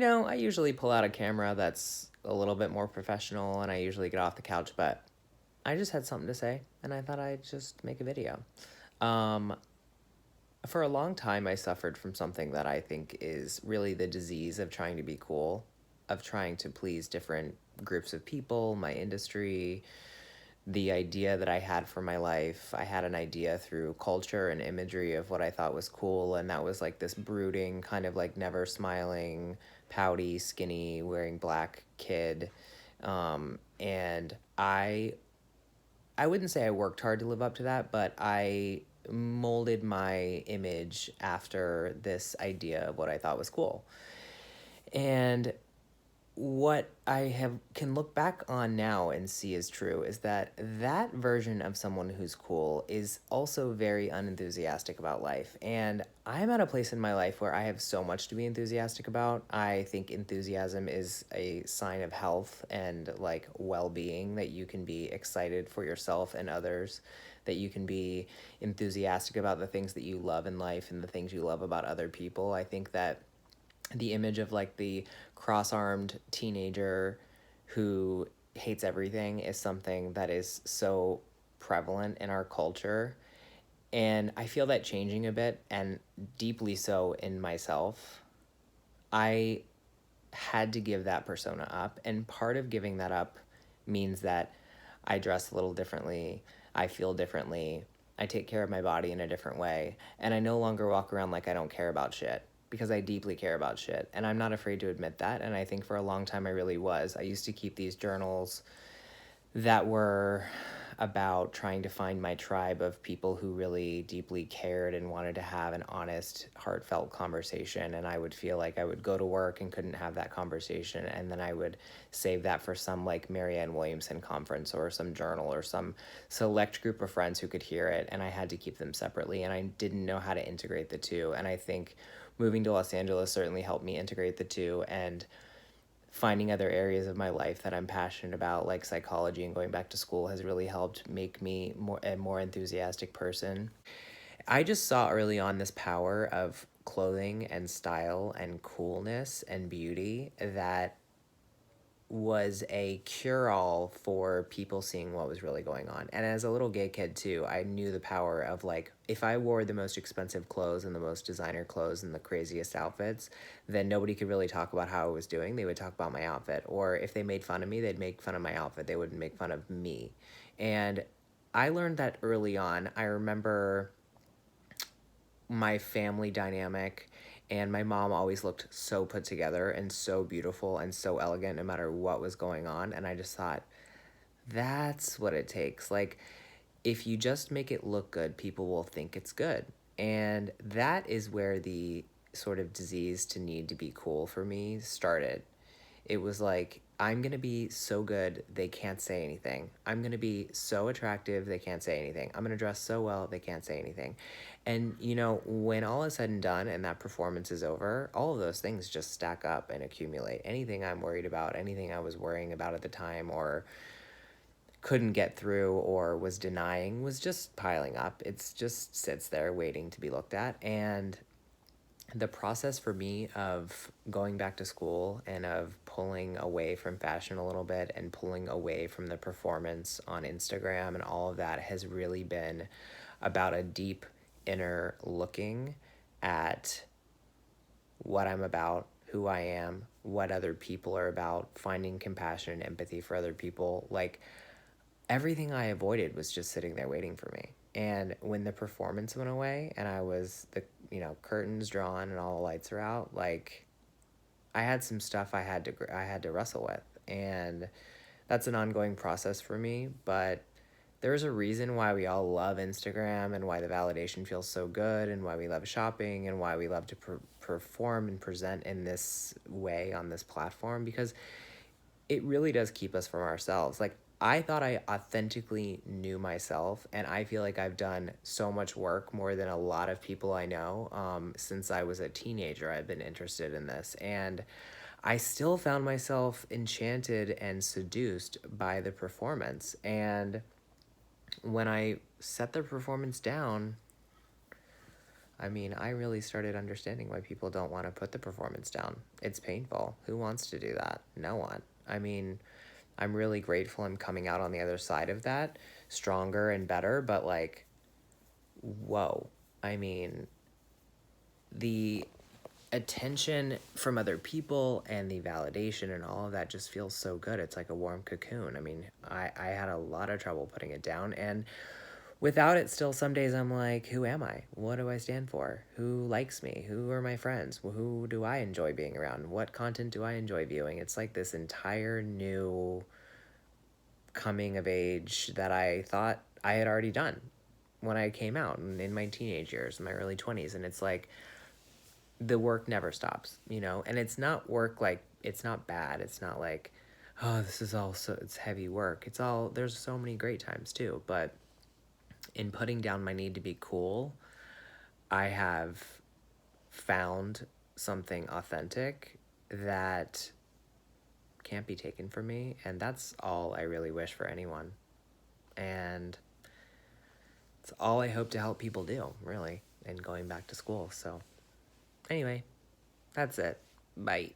I usually pull out a camera that's a little bit more professional and I usually get off the couch, but I just had something to say and I thought I'd just make a video. Um, for a long time, I suffered from something that I think is really the disease of trying to be cool, of trying to please different groups of people, my industry, the idea that I had for my life. I had an idea through culture and imagery of what I thought was cool, and that was like this brooding, kind of like never smiling, pouty, skinny, wearing black kid. And I wouldn't say I worked hard to live up to that, but I molded my image after this idea of what I thought was cool. And what I have can look back on now and see is true is that that version of someone who's cool is also very unenthusiastic about life. And I'm at a place in my life where I have so much to be enthusiastic about. I think enthusiasm is a sign of health and like well-being, that you can be excited for yourself and others, that you can be enthusiastic about the things that you love in life and the things you love about other people. I think that the image of like the cross-armed teenager who hates everything is something that is so prevalent in our culture, and I feel that changing a bit, and deeply so in myself. I had to give that persona up, and part of giving that up means that I dress a little differently, I feel differently, I take care of my body in a different way, and I no longer walk around like I don't care about shit, because I deeply care about shit, and I'm not afraid to admit that. And I think for a long time I really was. I used to keep these journals that were about trying to find my tribe of people who really deeply cared and wanted to have an honest, heartfelt conversation. And I would feel like I would go to work and couldn't have that conversation. And then I would save that for some like Marianne Williamson conference or some journal or some select group of friends who could hear it. And I had to keep them separately. And I didn't know how to integrate the two. And I think moving to Los Angeles certainly helped me integrate the two. And finding other areas of my life that I'm passionate about, like psychology and going back to school, has really helped make me a more enthusiastic person. I just saw early on this power of clothing and style and coolness and beauty that was a cure-all for people seeing what was really going on. And as a little gay kid too, I knew the power of like, if I wore the most expensive clothes and the most designer clothes and the craziest outfits, then nobody could really talk about how I was doing. They would talk about my outfit. Or if they made fun of me, they'd make fun of my outfit. They wouldn't make fun of me. And I learned that early on. I remember my family dynamic, and my mom always looked so put together and so beautiful and so elegant no matter what was going on. And I just thought, that's what it takes. Like, if you just make it look good, people will think it's good. And that is where the sort of disease to need to be cool for me started. It was like, I'm going to be so good, they can't say anything. I'm going to be so attractive, they can't say anything. I'm going to dress so well, they can't say anything. And, when all is said and done and that performance is over, all of those things just stack up and accumulate. Anything I'm worried about, anything I was worrying about at the time or couldn't get through or was denying, was just piling up. It's just sits there waiting to be looked at. And the process for me of going back to school and of pulling away from fashion a little bit and pulling away from the performance on Instagram and all of that has really been about a deep inner looking at what I'm about, who I am, what other people are about, finding compassion and empathy for other people. Like, everything I avoided was just sitting there waiting for me. And when the performance went away and I was curtains drawn and all the lights are out, like, I had some stuff I had to wrestle with. And that's an ongoing process for me, but there's a reason why we all love Instagram and why the validation feels so good and why we love shopping and why we love to perform and present in this way on this platform, because it really does keep us from ourselves. Like, I thought I authentically knew myself, and I feel like I've done so much work, more than a lot of people I know. Since I was a teenager, I've been interested in this, and I still found myself enchanted and seduced by the performance. And when I set the performance down, I mean, I really started understanding why people don't want to put the performance down. It's painful. Who wants to do that? No one. I mean, I'm really grateful I'm coming out on the other side of that stronger and better, but like, whoa. I mean, the attention from other people and the validation and all of that just feels so good. It's like a warm cocoon. I mean, I had a lot of trouble putting it down, and without it, still some days I'm like, who am I? What do I stand for? Who likes me? Who are my friends? Who do I enjoy being around? What content do I enjoy viewing? It's like this entire new coming of age that I thought I had already done when I came out in my teenage years, in my early 20s. And it's like, the work never stops, you know? And it's not work like, it's not bad. It's not like, oh, this is all so, it's heavy work. It's all, there's so many great times too. But in putting down my need to be cool, I have found something authentic that can't be taken from me. And that's all I really wish for anyone. And it's all I hope to help people do, really, in going back to school. So, anyway, that's it. Bye.